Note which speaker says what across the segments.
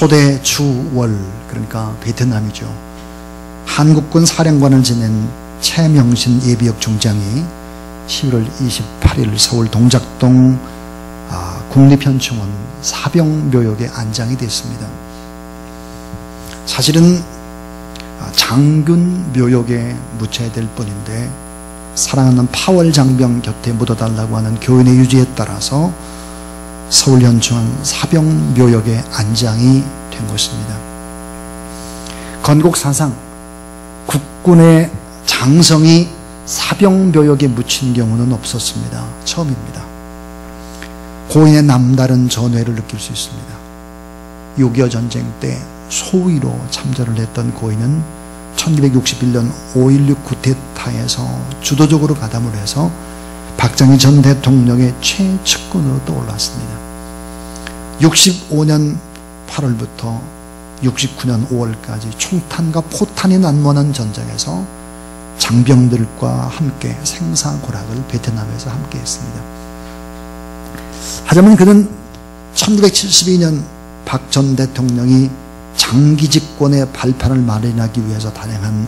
Speaker 1: 초대 주월, 그러니까 베트남이죠. 한국군 사령관을 지낸 최명신 예비역 중장이 11월 28일 서울 동작동 국립현충원 사병묘역에 안장이 됐습니다. 사실은 장군 묘역에 묻혀야 될 뿐인데 사랑하는 파월 장병 곁에 묻어달라고 하는 교인의 유지에 따라서 서울현충원 사병묘역에 안장이 된 것입니다. 건국사상 국군의 장성이 사병묘역에 묻힌 경우는 없었습니다. 처음입니다. 고인의 남다른 전회를 느낄 수 있습니다. 6.25 전쟁 때 소위로 참전을 했던 고인은 1961년 5.16 쿠데타에서 주도적으로 가담을 해서 박정희 전 대통령의 최측근으로 떠올랐습니다. 65년 8월부터 69년 5월까지 총탄과 포탄이 난무하는 전쟁에서 장병들과 함께 생사고락을 베트남에서 함께 했습니다. 하지만 그는 1972년 박 전 대통령이 장기 집권의 발판을 마련하기 위해서 단행한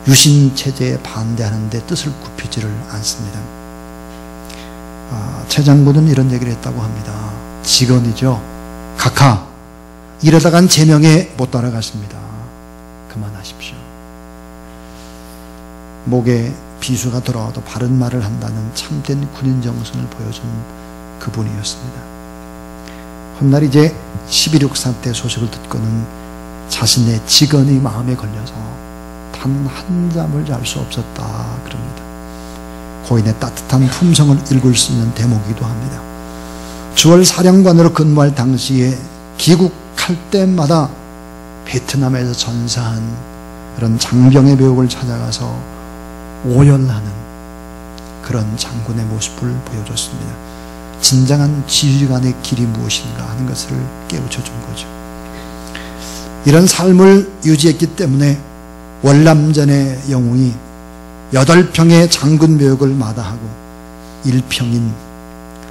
Speaker 1: 유신체제에 반대하는 데 뜻을 굽히지를 않습니다. 최 장군은 이런 얘기를 했다고 합니다. 직언이죠. 각하, 이러다간 제명에 못 따라갔습니다. 그만하십시오. 목에 비수가 돌아와도 바른 말을 한다는 참된 군인 정신을 보여준 그분이었습니다. 훗날 이제 12.6 사태 소식을 듣고는 자신의 직언이 마음에 걸려서 단 한 잠을 잘 수 없었다 그럽니다. 고인의 따뜻한 품성을 읽을 수 있는 대목이기도 합니다. 주월 사령관으로 근무할 당시에 귀국할 때마다 베트남에서 전사한 그런 장병의 묘역을 찾아가서 오열하는 그런 장군의 모습을 보여줬습니다. 진정한 지휘관의 길이 무엇인가 하는 것을 깨우쳐준 거죠. 이런 삶을 유지했기 때문에 월남전의 영웅이 8평의 장군 묘역을 마다하고 1평인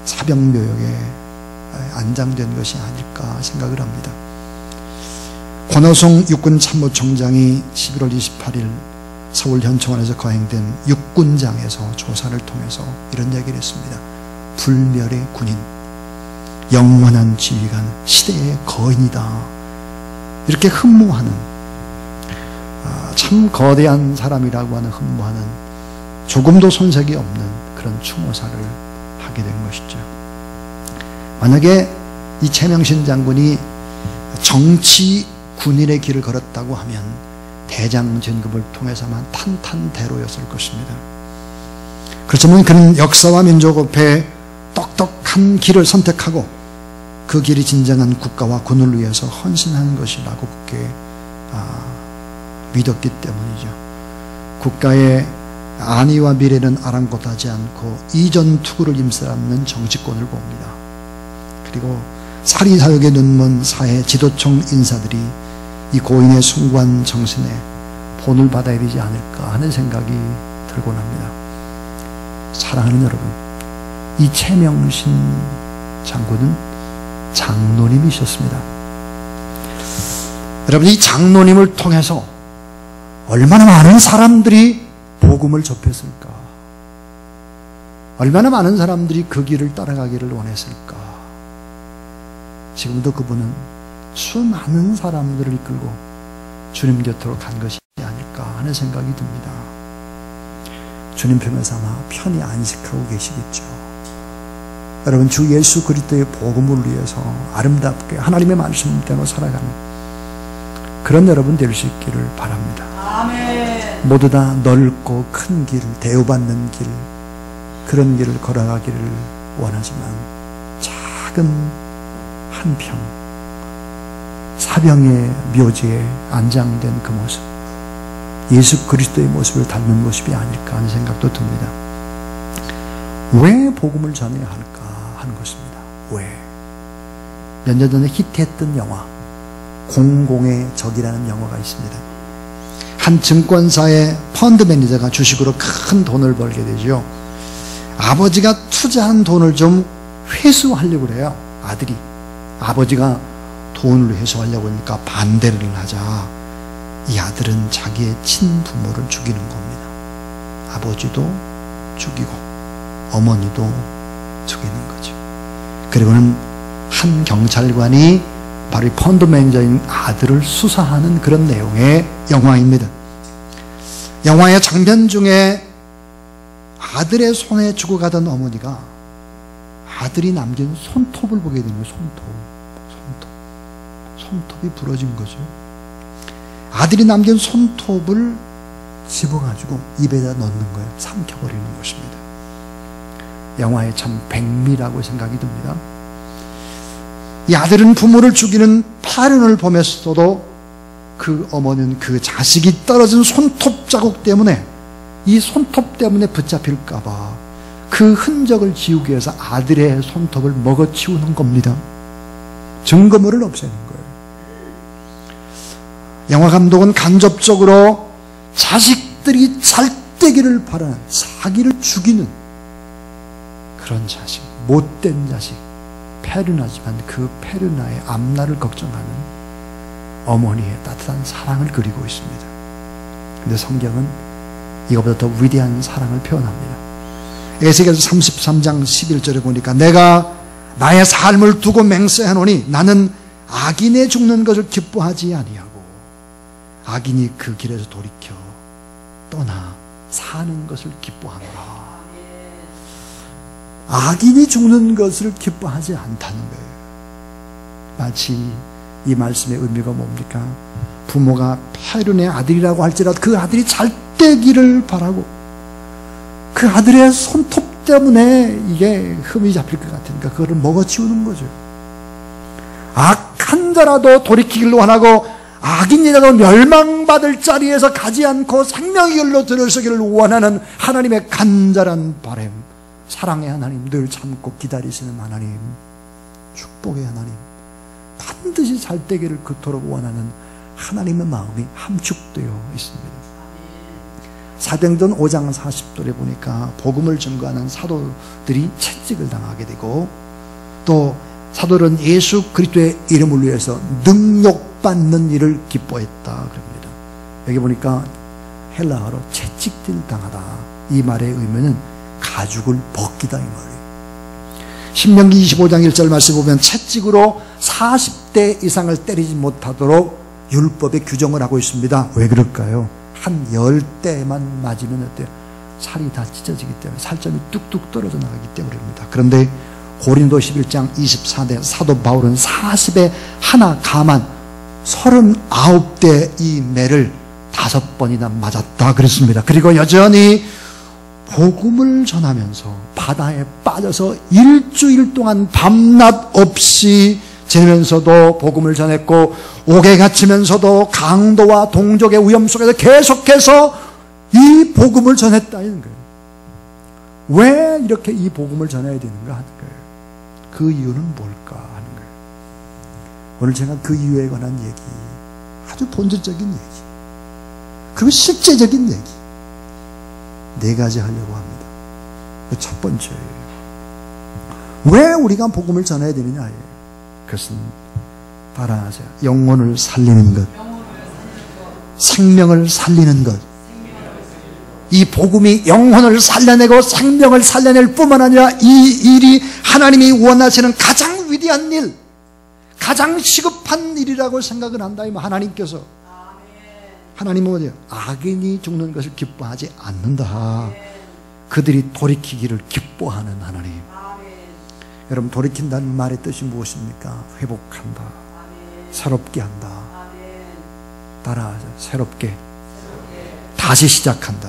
Speaker 1: 사병 묘역에 안장된 것이 아닐까 생각을 합니다. 권호송 육군참모총장이 11월 28일 서울현충원에서 거행된 육군장에서 조사를 통해서 이런 얘기를 했습니다. 불멸의 군인, 영원한 지휘관, 시대의 거인이다. 이렇게 흠모하는, 참 거대한 사람이라고 하는 흠모하는 조금도 손색이 없는 그런 추모사를 하게 된 것이죠. 만약에 이 최명신 장군이 정치 군인의 길을 걸었다고 하면 대장 진급을 통해서만 탄탄대로였을 것입니다. 그렇지만 그는 역사와 민족 앞에 똑똑한 길을 선택하고 그 길이 진정한 국가와 군을 위해서 헌신하는 것이라고 그렇게 믿었기 때문이죠. 국가의 안위와 미래는 아랑곳하지 않고 이전 투구를 임살하는 정치권을 봅니다. 그리고 사리사욕에 눈먼 사회 지도층 인사들이 이 고인의 숭고한 정신에 본을 받아야 되지 않을까 하는 생각이 들곤 합니다. 사랑하는 여러분, 이 최명신 장군은 장로님이셨습니다. 여러분, 이 장로님을 통해서 얼마나 많은 사람들이 복음을 접했을까? 얼마나 많은 사람들이 그 길을 따라가기를 원했을까? 지금도 그분은 수많은 사람들을 이끌고 주님 곁으로 간 것이 아닐까 하는 생각이 듭니다. 주님 품에서 아마 편히 안식하고 계시겠죠. 여러분, 주 예수 그리스도의 복음을 위해서 아름답게 하나님의 말씀대로 살아가는 그런 여러분 될 수 있기를 바랍니다.
Speaker 2: 아멘.
Speaker 1: 모두 다 넓고 큰 길, 대우받는 길, 그런 길을 걸어가기를 원하지만 작은 한 평, 사병의 묘지에 안장된 그 모습, 예수 그리스도의 모습을 닮은 모습이 아닐까 하는 생각도 듭니다. 왜 복음을 전해야 할까 하는 것입니다. 왜? 몇 년 전에 히트했던 영화 공공의 적이라는 영화가 있습니다. 한 증권사의 펀드 매니저가 주식으로 큰 돈을 벌게 되죠. 아버지가 투자한 돈을 좀 회수하려고 그래요. 아들이. 아버지가 돈을 회수하려고 하니까 반대를 하자 이 아들은 자기의 친부모를 죽이는 겁니다. 아버지도 죽이고 어머니도 죽이는 거죠. 그리고는 한 경찰관이 바로 이 펀드 매니저인 아들을 수사하는 그런 내용의 영화입니다. 영화의 장면 중에 아들의 손에 죽어가던 어머니가 아들이 남긴 손톱을 보게 되는 거예요. 손톱이 부러진 거죠. 아들이 남긴 손톱을 집어가지고 입에다 넣는 거예요. 삼켜버리는 것입니다. 영화에 참 백미라고 생각이 듭니다. 이 아들은 부모를 죽이는 파련을 보면서도 그 어머니는 그 자식이 떨어진 손톱 자국 때문에 이 손톱 때문에 붙잡힐까봐 그 흔적을 지우기 위해서 아들의 손톱을 먹어치우는 겁니다. 증거물을 없애는 거예요. 영화 감독은 간접적으로 자식들이 잘 되기를 바라는, 자기를 죽이는 그런 자식, 못된 자식, 페르나지만 그 페르나의 앞날을 걱정하는 어머니의 따뜻한 사랑을 그리고 있습니다. 그런데 성경은 이거보다 더 위대한 사랑을 표현합니다. 에스겔서 33장 11절에 보니까 내가 나의 삶을 두고 맹세하노니 나는 악인의 죽는 것을 기뻐하지 아니하고 악인이 그 길에서 돌이켜 떠나 사는 것을 기뻐하노라. 악인이 죽는 것을 기뻐하지 않다는 거예요. 마치 이 말씀의 의미가 뭡니까? 부모가 페륜의 아들이라고 할지라도 그 아들이 잘 되기를 바라고 그 아들의 손톱 때문에 이게 흠이 잡힐 것 같으니까 그거를 먹어치우는 거죠. 악한 자라도 돌이키기를 원하고 악인이라도 멸망받을 자리에서 가지 않고 생명의 길로 들어서기를 원하는 하나님의 간절한 바람, 사랑의 하나님, 늘 참고 기다리시는 하나님, 축복의 하나님, 반드시 잘 되기를 그토록 원하는 하나님의 마음이 함축되어 있습니다. 사도행전 5장 40절에 보니까 복음을 증거하는 사도들이 채찍을 당하게 되고 또 사도들은 예수 그리스도의 이름을 위해서 능욕받는 일을 기뻐했다 그럽니다. 여기 보니까 헬라어로 채찍질 당하다, 이 말의 의미는 가죽을 벗기다 이 말이에요. 신명기 25장 1절 말씀 보면 채찍으로 40대 이상을 때리지 못하도록 율법에 규정을 하고 있습니다. 왜 그럴까요? 한 10대만 맞으면 어때요? 살이 다 찢어지기 때문에, 살점이 뚝뚝 떨어져 나가기 때문입니다. 그런데 고린도 11장 24대 사도 바울은 40에 하나 가만 39대 이 매를 5번이나 맞았다 그랬습니다. 그리고 여전히 복음을 전하면서 바다에 빠져서 일주일 동안 밤낮 없이 지내면서도 복음을 전했고, 옥에 갇히면서도 강도와 동족의 위험 속에서 계속해서 이 복음을 전했다는 거예요. 왜 이렇게 이 복음을 전해야 되는가 하는 거예요. 그 이유는 뭘까 하는 거예요. 오늘 제가 그 이유에 관한 얘기, 아주 본질적인 얘기, 그리고 실제적인 얘기 4가지 하려고 합니다. 첫 번째예요. 왜 우리가 복음을 전해야 되느냐예요. 그것은 따라하세요. 영혼을 살리는 것, 생명을 살리는 것. 이 복음이 영혼을 살려내고 생명을 살려낼 뿐만 아니라 이 일이 하나님이 원하시는 가장 위대한 일, 가장 시급한 일이라고 생각을 한다. 하나님께서 하나님은 뭐예요? 악인이 죽는 것을 기뻐하지 않는다. 그들이 돌이키기를 기뻐하는 하나님. 여러분, 돌이킨다는 말의 뜻이 무엇입니까? 회복한다, 새롭게 한다. 따라하죠. 새롭게 다시 시작한다.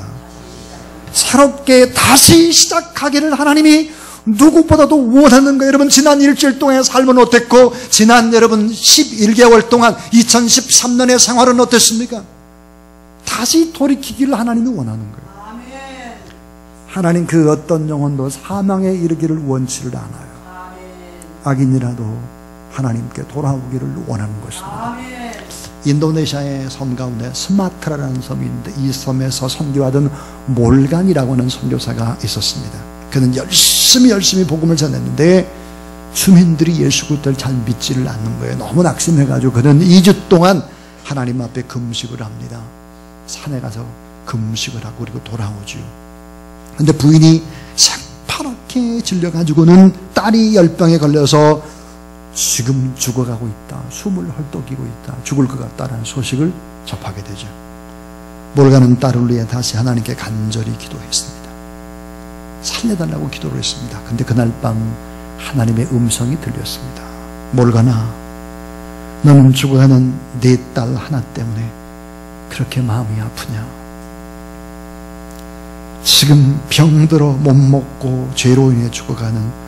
Speaker 1: 새롭게 다시 시작하기를 하나님이 누구보다도 원하는 거예요. 여러분, 지난 일주일 동안의 삶은 어땠고, 지난 여러분 11개월 동안 2013년의 생활은 어땠습니까? 다시 돌이키기를 하나님이 원하는 거예요. 하나님 그 어떤 영혼도 사망에 이르기를 원치를 않아요. 악인이라도 하나님께 돌아오기를 원하는 것입니다. 인도네시아의 섬 가운데 스마트라라는 섬이 있는데, 이 섬에서 선교하던 몰간이라고 하는 선교사가 있었습니다. 그는 열심히 복음을 전했는데 주민들이 예수 그리스도를 잘 믿지를 않는 거예요. 너무 낙심해가지고 그는 2주 동안 하나님 앞에 금식을 합니다. 산에 가서 금식을 하고 그리고 돌아오죠. 근데 부인이 새파랗게 질려가지고는 딸이 열병에 걸려서 지금 죽어가고 있다, 숨을 헐떡이고 있다, 죽을 것 같다라는 소식을 접하게 되죠. 몰가는 딸을 위해 다시 하나님께 간절히 기도했습니다. 살려달라고 기도를 했습니다. 근데 그날 밤 하나님의 음성이 들렸습니다. 몰가나, 너는 죽어가는 네 딸 하나 때문에 그렇게 마음이 아프냐? 지금 병들어 못 먹고 죄로 인해 죽어가는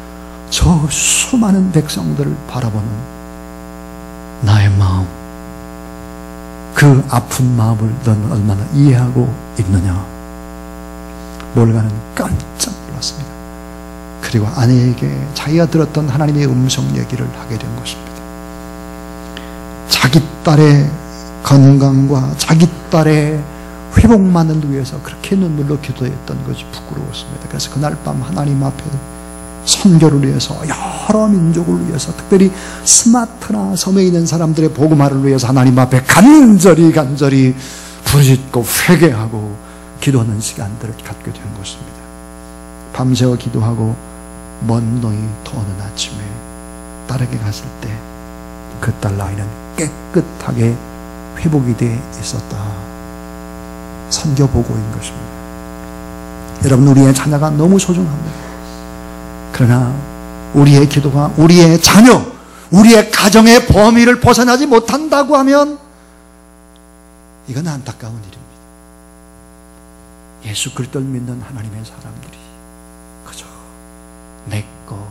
Speaker 1: 저 수많은 백성들을 바라보는 나의 마음, 그 아픈 마음을 너는 얼마나 이해하고 있느냐? 몰가는 깜짝 놀랐습니다. 그리고 아내에게 자기가 들었던 하나님의 음성 얘기를 하게 된 것입니다. 자기 딸의 건강과 자기 딸의 회복만을 위해서 그렇게 눈물로 기도했던 것이 부끄러웠습니다. 그래서 그날 밤 하나님 앞에 선교를 위해서, 여러 민족을 위해서, 특별히 스마트나 섬에 있는 사람들의 복음화를 위해서 하나님 앞에 간절히 부르짖고 회개하고 기도하는 시간들을 갖게 된 것입니다. 밤새워 기도하고 먼 노이 더우는 아침에 딸에게 갔을 때 그 딸 아이는 깨끗하게 회복이 돼 있었다. 선교 보고인 것입니다. 여러분, 우리의 자녀가 너무 소중합니다. 그러나 우리의 기도가 우리의 자녀, 우리의 가정의 범위를 벗어나지 못한다고 하면 이건 안타까운 일입니다. 예수 그리스도를 믿는 하나님의 사람들이 그저 내 거,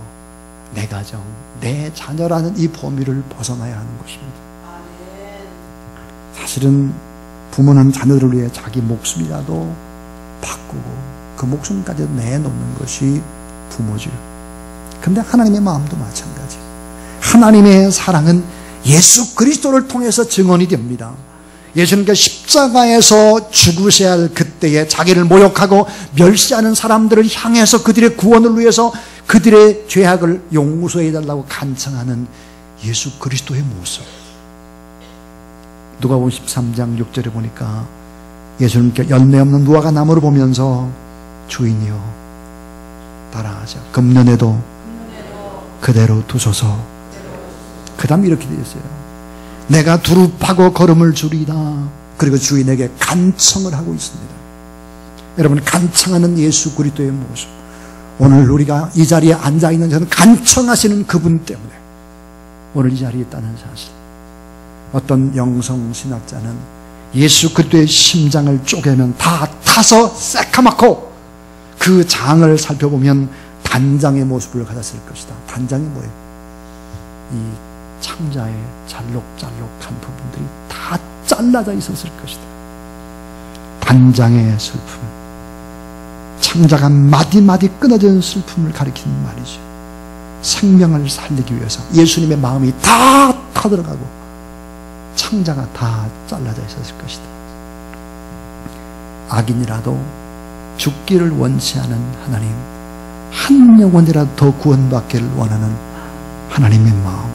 Speaker 1: 내 가정, 내 자녀라는 이 범위를 벗어나야 하는 것입니다. 사실은 부모는 자녀들을 위해 자기 목숨이라도 바꾸고 그 목숨까지 내놓는 것이 부모죠. 근데 하나님의 마음도 마찬가지. 하나님의 사랑은 예수 그리스도를 통해서 증언이 됩니다. 예수님께서 십자가에서 죽으셔야 할 그때에 자기를 모욕하고 멸시하는 사람들을 향해서 그들의 구원을 위해서 그들의 죄악을 용서해달라고 간청하는 예수 그리스도의 모습. 누가복음 13장 6절에 보니까 예수님께 열매 없는 무화과 나무를 보면서 주인이여 따라하자. 금년에도 그대로 두소서. 그 다음 이렇게 되어 있어요. 내가 두릅하고 걸음을 주리이다. 그리고 주인에게 간청을 하고 있습니다. 여러분, 간청하는 예수 그리스도의 모습. 오늘 우리가 이 자리에 앉아있는 저는 간청하시는 그분 때문에 오늘 이 자리에 있다는 사실. 어떤 영성신학자는 예수 그리스도의 심장을 쪼개면 다 타서 새카맣고 그 장을 살펴보면 단장의 모습을 가졌을 것이다. 단장이 뭐예요? 이 창자의 잘록잘록한 부분들이 다 잘라져 있었을 것이다. 단장의 슬픔, 창자가 마디마디 끊어지는 슬픔을 가리키는 말이죠. 생명을 살리기 위해서 예수님의 마음이 다 타들어가고 창자가 다 잘라져 있었을 것이다. 악인이라도 죽기를 원치 않은 하나님, 한 영혼이라도 더 구원받기를 원하는 하나님의 마음.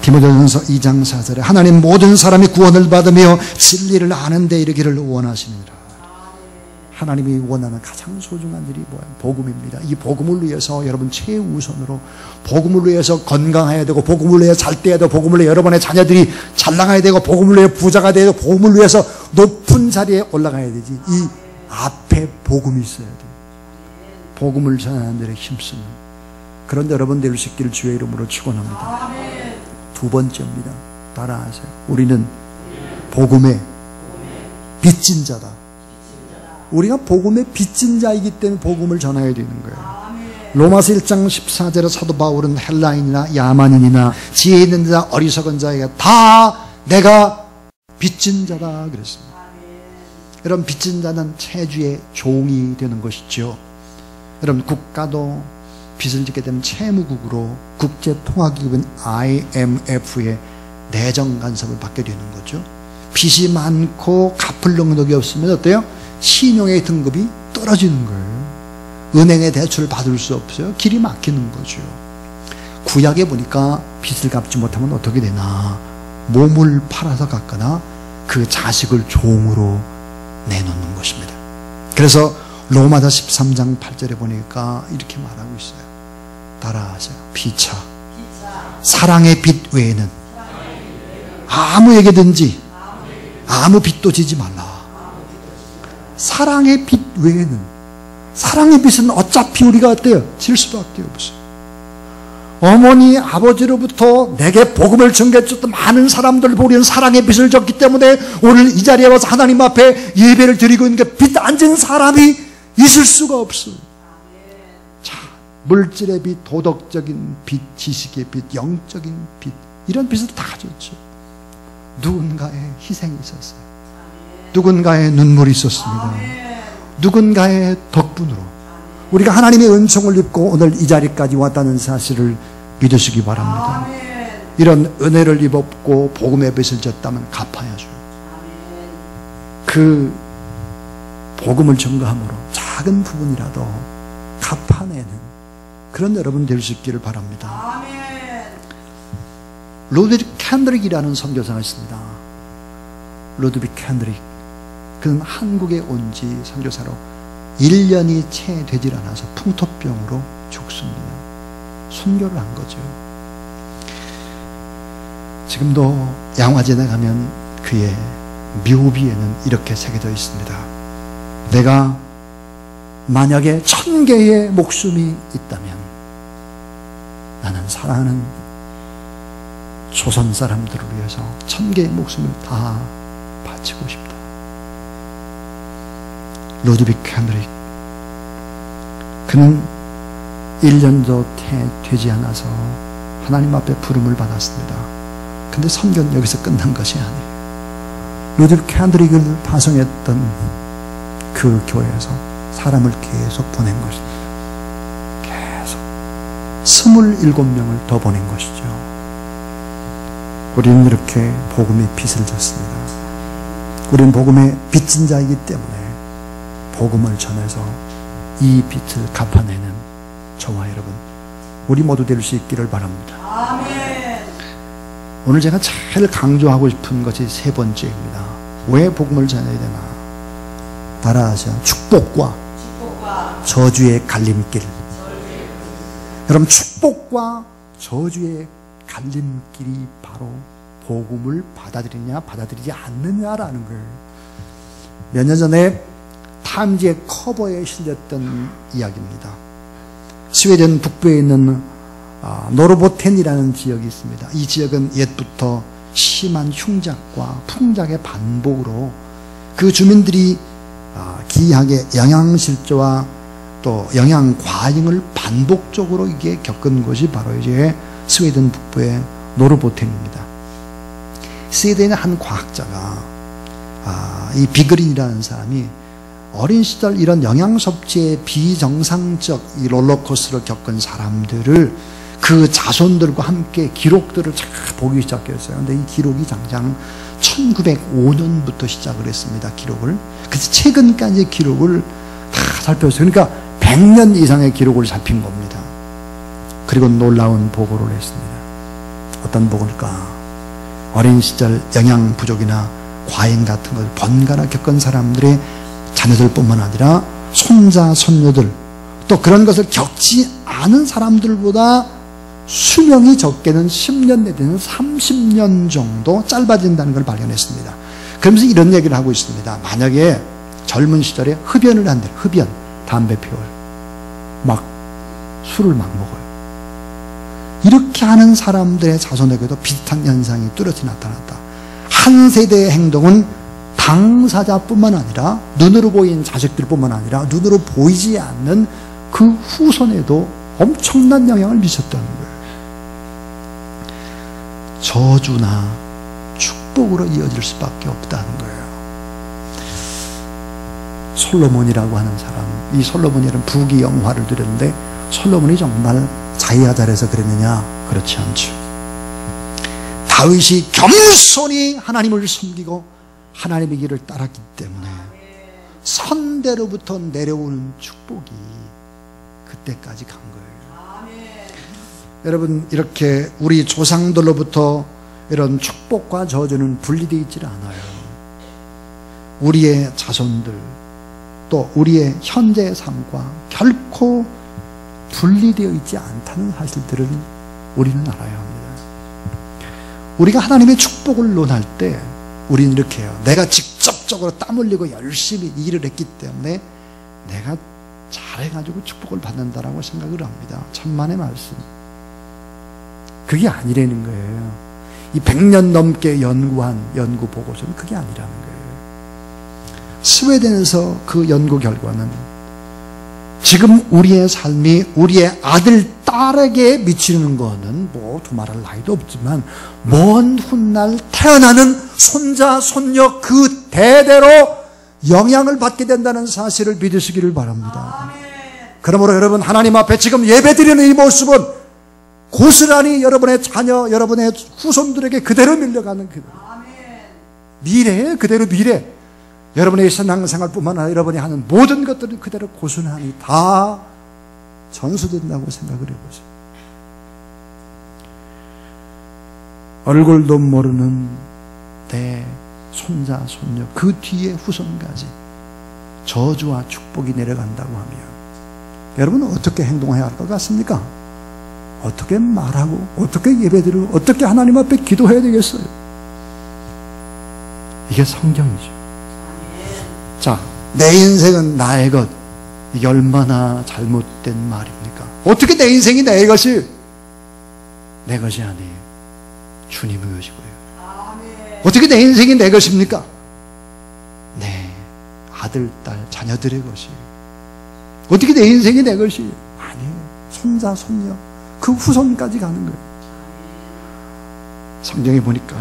Speaker 1: 디모데전서 2장 4절에 하나님 모든 사람이 구원을 받으며 진리를 아는 데 이르기를 원하시니라. 하나님이 원하는 가장 소중한 일이 뭐예요? 복음입니다. 이 복음을 위해서 여러분 최우선으로, 복음을 위해서 건강해야 되고, 복음을 위해 잘 돼야 되고, 복음을 위해 여러분의 자녀들이 잘 나가야 되고, 복음을 위해 부자가 되고, 복음을 위해서 높은 자리에 올라가야 되지. 이 앞에 복음이 있어야 돼요. 복음을 전하는 데에 힘쓰는 그런 여러분 될 수 있기를 주의 이름으로 축원합니다. 두 번째입니다. 따라하세요. 우리는 복음의 빚진 자다. 우리가 복음의 빚진 자이기 때문에 복음을 전해야 되는 거예요. 로마서 1장 14절에 사도 바울은 헬라인이나 야만인이나 지혜 있는 자 어리석은 자에게 다 내가 빚진 자다 그랬습니다. 여러분, 빚진 자는 체주의 종이 되는 것이죠. 여러분, 국가도 빚을 짓게 되면 채무국으로 국제통화기금인 IMF의 내정 간섭을 받게 되는 거죠. 빚이 많고 갚을 능력이 없으면 어때요? 신용의 등급이 떨어지는 거예요. 은행에 대출을 받을 수 없어요. 길이 막히는 거죠. 구약에 보니까 빚을 갚지 못하면 어떻게 되나? 몸을 팔아서 갚거나 그 자식을 종으로 내놓는 것입니다. 그래서 로마서 13장 8절에 보니까 이렇게 말하고 있어요. 따라하세요. 피차. 사랑의 빚 외에는 아무에게든지 아무 빚도 지지 말라. 사랑의 빚 외에는, 사랑의 빚은 어차피 우리가 어때요? 질 수밖에 없어요. 어머니 아버지로부터 내게 복음을 전개해줬던 많은 사람들 보면 사랑의 빚을 졌기 때문에 오늘 이 자리에 와서 하나님 앞에 예배를 드리고 있는 게 빚 안 진 사람이 있을 수가 없어요. 자, 물질의 빚, 도덕적인 빚, 지식의 빚, 영적인 빚, 이런 빚을 다 졌죠. 누군가의 희생이 있었어요. 누군가의 눈물이 있었습니다. 누군가의 덕분으로 우리가 하나님의 은총을 입고 오늘 이 자리까지 왔다는 사실을 믿으시기 바랍니다. 이런 은혜를 입었고 복음의 빚을 졌다면 갚아야죠. 그 복음을 전가함으로 작은 부분이라도 갚아내는 그런 여러분 될 수 있기를 바랍니다. 루드빅 캔드릭이라는 선교사가 있습니다. 루드빅 캔드릭. 그는 한국에 온 지 선교사로 1년이 채 되질 않아서 풍토병으로 죽습니다. 순교를 한 거죠. 지금도 양화진에 가면 그의 묘비에는 이렇게 새겨져 있습니다. 내가 만약에 1000개의 목숨이 있다면 나는 사랑하는 조선 사람들을 위해서 1000개의 목숨을 다 바치고 싶다. 루드빅 캔드릭. 그는 1년도 되지 않아서 하나님 앞에 부름을 받았습니다. 근데 선교는 여기서 끝난 것이 아니에요. 루드빅 캔드릭을 파송했던 그 교회에서 사람을 계속 보낸 것입니다. 계속 27명을 더 보낸 것이죠. 우리는 이렇게 복음의 빚을 졌습니다. 우리는 복음의 빚진 자이기 때문에 복음을 전해서 이 빚을 갚아내는 저와 여러분, 우리 모두 될 수 있기를 바랍니다. 아멘. 오늘 제가 제일 강조하고 싶은 것이 세 번째입니다. 왜 복음을 전해야 되나? 따라하세요. 축복과 저주의 갈림길. 여러분, 축복과 저주의 갈림길이 바로 복음을 받아들이냐 받아들이지 않느냐라는 거예요. 몇 년 전에 타임지의 커버에 실렸던 이야기입니다. 스웨덴 북부에 있는 노르보텐이라는 지역이 있습니다. 이 지역은 옛부터 심한 흉작과 풍작의 반복으로 그 주민들이 기이하게 영양실조와 또 영양과잉을 반복적으로 이게 겪은 곳이 바로 이제 스웨덴 북부의 노르보텐입니다. 스웨덴의 한 과학자가 이 비그린이라는 사람이 어린 시절 이런 영양 섭취의 비정상적 이 롤러코스터를 겪은 사람들을 그 자손들과 함께 기록들을 쫙 보기 시작했어요. 근데 이 기록이 장장 1905년부터 시작을 했습니다. 기록을. 그래서 최근까지 기록을 다 살펴봤어요. 그러니까 100년 이상의 기록을 살핀 겁니다. 그리고 놀라운 보고를 했습니다. 어떤 보고일까? 어린 시절 영양 부족이나 과잉 같은 걸 번갈아 겪은 사람들의 자녀들뿐만 아니라 손자, 손녀들, 또 그런 것을 겪지 않은 사람들보다 수명이 적게는 10년 내지는 30년 정도 짧아진다는 걸 발견했습니다. 그러면서 이런 얘기를 하고 있습니다. 만약에 젊은 시절에 흡연을 한대, 흡연, 담배 피워요. 막 술을 막 먹어요. 이렇게 하는 사람들의 자손에게도 비슷한 현상이 뚜렷이 나타났다. 한 세대의 행동은 당사자뿐만 아니라 눈으로 보이는 자식들뿐만 아니라 눈으로 보이지 않는 그 후손에도 엄청난 영향을 미쳤다는 거예요. 저주나 축복으로 이어질 수밖에 없다는 거예요. 솔로몬이라고 하는 사람, 이 솔로몬이라는 부귀 영화를 드렸는데 솔로몬이 정말 자기가 잘해서 그랬느냐? 그렇지 않죠. 다윗이 겸손히 하나님을 섬기고 하나님의 길을 따랐기 때문에 선대로부터 내려오는 축복이 그때까지 간 거예요. 여러분 이렇게 우리 조상들로부터 이런 축복과 저주는 분리되어 있지 않아요. 우리의 자손들 또 우리의 현재의 삶과 결코 분리되어 있지 않다는 사실들을 우리는 알아야 합니다. 우리가 하나님의 축복을 논할 때 우리는 이렇게 해요. 내가 직접적으로 땀 흘리고 열심히 일을 했기 때문에 내가 잘해가지고 축복을 받는다라고 생각을 합니다. 천만의 말씀. 그게 아니라는 거예요. 이 100년 넘게 연구한 연구 보고서는 그게 아니라는 거예요. 스웨덴에서 그 연구 결과는 지금 우리의 삶이 우리의 아들, 딸에게 미치는 거는 뭐 두말할 나이도 없지만 먼 훗날 태어나는 손자, 손녀 그 대대로 영향을 받게 된다는 사실을 믿으시기를 바랍니다. 그러므로 여러분 하나님 앞에 지금 예배드리는 이 모습은 고스란히 여러분의 자녀, 여러분의 후손들에게 그대로 밀려가는 그대로 미래에 그대로 미래 여러분의 신앙생활뿐만 아니라 여러분이 하는 모든 것들은 그대로 고스란히 다 전수된다고 생각을 해보세요. 얼굴도 모르는 내 손자, 손녀 그 뒤에 후손까지 저주와 축복이 내려간다고 하면 여러분은 어떻게 행동해야 할 것 같습니까? 어떻게 말하고 어떻게 예배드리고 어떻게 하나님 앞에 기도해야 되겠어요? 이게 성경이죠. 자, 내 인생은 나의 것. 이게 얼마나 잘못된 말입니까? 어떻게 내 인생이 내 것이 내 것이 아니에요. 주님의 것이고요. 어떻게 내 인생이 내 것입니까? 내 아들, 딸, 자녀들의 것이에요. 어떻게 내 인생이 내 것이 아니에요. 손자, 손녀 그 후손까지 가는 거예요. 성경에 보니까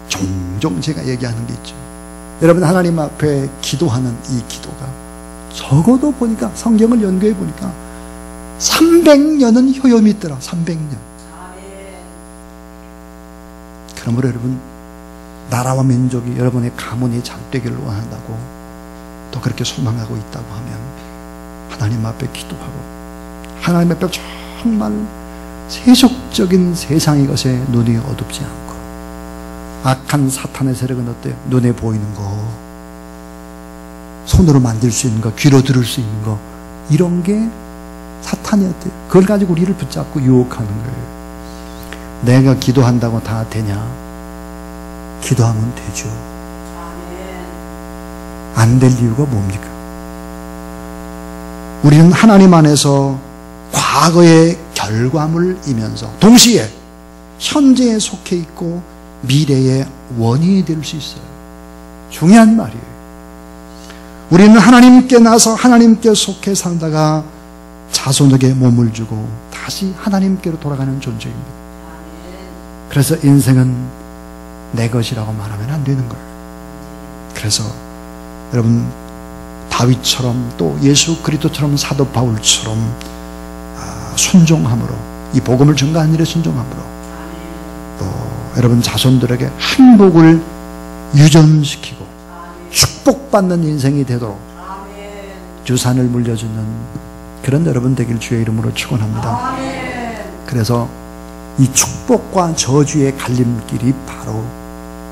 Speaker 1: 종종 제가 얘기하는 게 있죠. 여러분 하나님 앞에 기도하는 이 기도가 적어도 보니까 성경을 연구해 보니까 300년은 효용이 있더라. 300년. 그러므로 여러분 나라와 민족이 여러분의 가문이 잘 되기를 원한다고 또 그렇게 소망하고 있다고 하면 하나님 앞에 기도하고 하나님 앞에 정말 세속적인 세상의 것에 눈이 어둡지 않고 악한 사탄의 세력은 어때요? 눈에 보이는 거, 손으로 만질 수 있는 거, 귀로 들을 수 있는 거 이런 게 사탄이 어때요? 그걸 가지고 우리를 붙잡고 유혹하는 거예요. 내가 기도한다고 다 되냐? 기도하면 되죠. 안 될 이유가 뭡니까? 우리는 하나님 안에서 과거의 결과물이면서 동시에 현재에 속해 있고 미래의 원인이 될 수 있어요. 중요한 말이에요. 우리는 하나님께 나서 하나님께 속해 살다가 자손에게 몸을 주고 다시 하나님께로 돌아가는 존재입니다. 그래서 인생은 내 것이라고 말하면 안 되는 거예요. 그래서 여러분 다윗처럼 또 예수 그리스도처럼 사도 바울처럼 순종함으로 이 복음을 전가하는 일에 순종함으로 또 여러분 자손들에게 행복을 유전시키고 축복받는 인생이 되도록 유산을 물려주는 그런 여러분 되길 주의 이름으로 축원합니다. 그래서 이 축복과 저주의 갈림길이 바로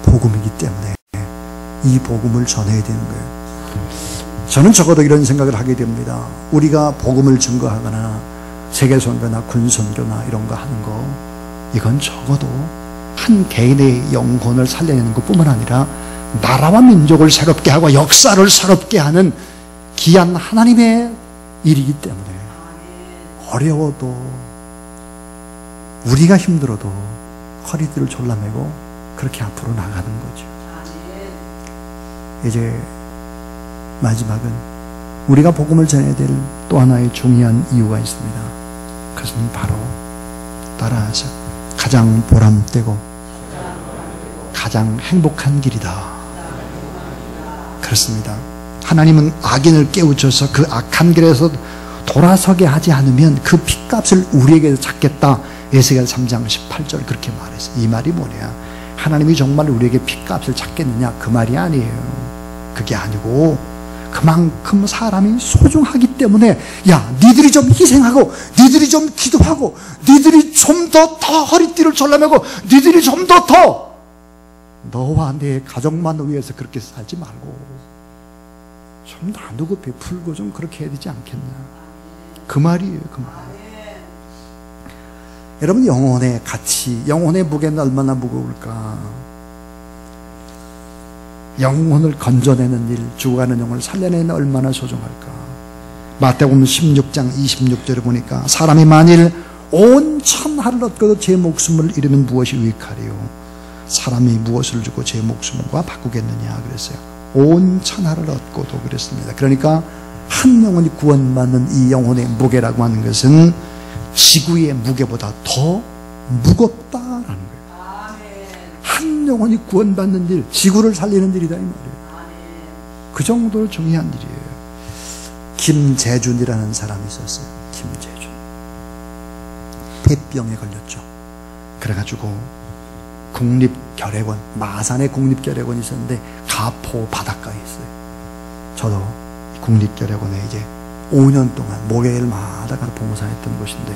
Speaker 1: 복음이기 때문에 이 복음을 전해야 되는 거예요. 저는 적어도 이런 생각을 하게 됩니다. 우리가 복음을 증거하거나 세계선교나 군선교나 이런 거 하는 거 이건 적어도 한 개인의 영혼을 살려내는 것뿐만 아니라 나라와 민족을 새롭게 하고 역사를 새롭게 하는 귀한 하나님의 일이기 때문에 어려워도 우리가 힘들어도 허리띠를 졸라매고 그렇게 앞으로 나가는 거죠. 이제 마지막은 우리가 복음을 전해야 될 또 하나의 중요한 이유가 있습니다. 그것은 바로 따라하셔. 가장 보람되고 가장 행복한 길이다. 그렇습니다. 하나님은 악인을 깨우쳐서 그 악한 길에서 돌아서게 하지 않으면 그 핏값을 우리에게 찾겠다. 에스겔 3장 18절 그렇게 말했어요. 이 말이 뭐냐? 하나님이 정말 우리에게 핏값을 찾겠느냐? 그 말이 아니에요. 그게 아니고 그만큼 사람이 소중하기 때문에 야, 니들이 좀 희생하고 니들이 좀 기도하고 니들이 좀 더 허리띠를 졸라매고 니들이 좀 더 너와 내 가족만 위해서 그렇게 살지 말고 좀 나누고 베풀고 좀 그렇게 해야 되지 않겠냐. 그 말이에요. 그 말. 여러분, 영혼의 가치, 영혼의 무게는 얼마나 무거울까. 영혼을 건져내는 일, 죽어가는 영혼을 살려내는 얼마나 소중할까. 마태복음 16장 26절에 보니까 사람이 만일 온 천하를 얻고도 제 목숨을 잃으면 무엇이 유익하리요. 사람이 무엇을 주고 제 목숨과 바꾸겠느냐 그랬어요. 온 천하를 얻고도 그랬습니다. 그러니까 한 영혼이 구원받는 이 영혼의 무게라고 하는 것은 지구의 무게보다 더 무겁다라는 거예요. 한 영혼이 구원받는 일, 지구를 살리는 일이다 이 말이에요. 그 정도로 중요한 일이에요. 김재준이라는 사람이 있었어요. 김재준. 폐병에 걸렸죠. 그래가지고 국립결핵원, 마산에 국립결핵원이 있었는데 가포 바닷가에 있어요. 저도 국립결핵원에 이제 5년 동안 목요일마다 가서 봉사했던 곳인데,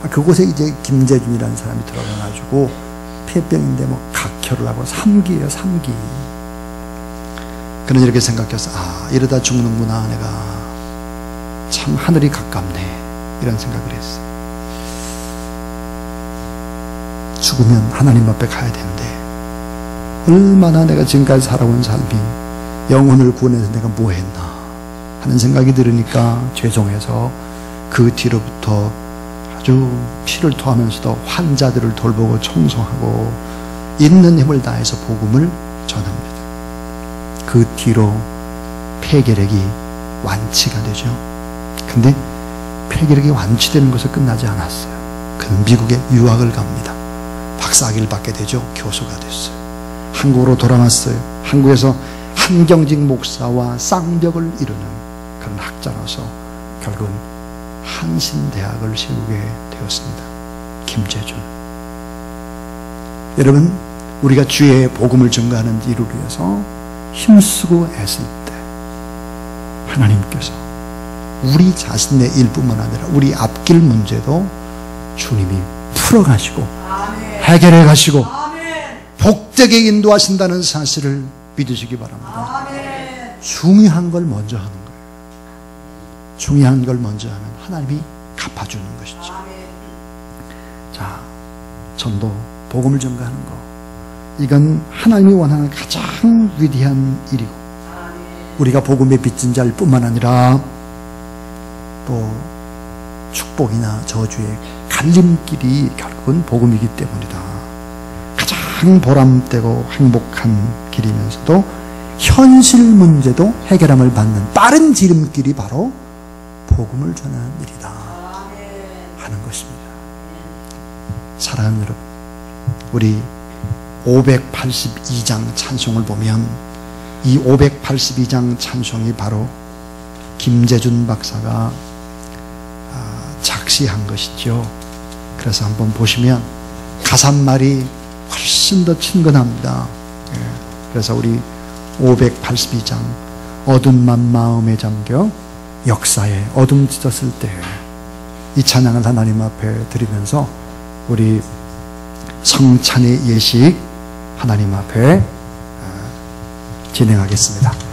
Speaker 1: 그곳에 이제 김재준이라는 사람이 들어가가지고 폐병인데 뭐 각혈을 하고 3기예요, 3기. 그는 이렇게 생각했어. 아, 이러다 죽는구나. 내가 참 하늘이 가깝네. 이런 생각을 했어. 죽으면 하나님 앞에 가야 되는데 얼마나 내가 지금까지 살아온 삶이 영혼을 구원해서 내가 뭐 했나 하는 생각이 들으니까 죄송해서 그 뒤로부터 아주 피를 토하면서도 환자들을 돌보고 청소하고 있는 힘을 다해서 복음을 전합니다. 그 뒤로 폐결핵이 완치가 되죠. 근데 폐결핵이 완치되는 것은 끝나지 않았어요. 그는 미국에 유학을 갑니다. 박사학위를 받게 되죠. 교수가 됐어요. 한국으로 돌아왔어요. 한국에서 한경직 목사와 쌍벽을 이루는 그런 학자로서 결국은 한신대학을 세우게 되었습니다. 김재준. 여러분, 우리가 주의 복음을 증거하는 일을 위해서 힘쓰고 애쓸 때 하나님께서 우리 자신의 일뿐만 아니라 우리 앞길 문제도 주님이 풀어가시고 해결해 가시고 복되게 인도하신다는 사실을 믿으시기 바랍니다. 중요한 걸 먼저 하는 거예요. 중요한 걸 먼저 하면 하나님이 갚아주는 것이죠. 자, 전도, 복음을 전가하는 거, 이건 하나님이 원하는 가장 위대한 일이고, 우리가 복음의 빚진 자일 뿐만 아니라 또 축복이나 저주의 갈림길이 결국은 복음이기 때문이다. 가장 보람되고 행복한 길이면서도 현실 문제도 해결함을 받는 빠른 지름길이 바로 복음을 전하는 일이다 하는 것입니다. 사랑하는 여러분, 우리 582장 찬송을 보면 이 582장 찬송이 바로 김재준 박사가 작시한 것이죠. 그래서 한번 보시면 가사말이 훨씬 더 친근합니다. 그래서 우리 582장 어둠만 마음에 잠겨 역사에 어둠 찢었을 때 이 찬양을 하나님 앞에 드리면서 우리 성찬의 예식 하나님 앞에 진행하겠습니다.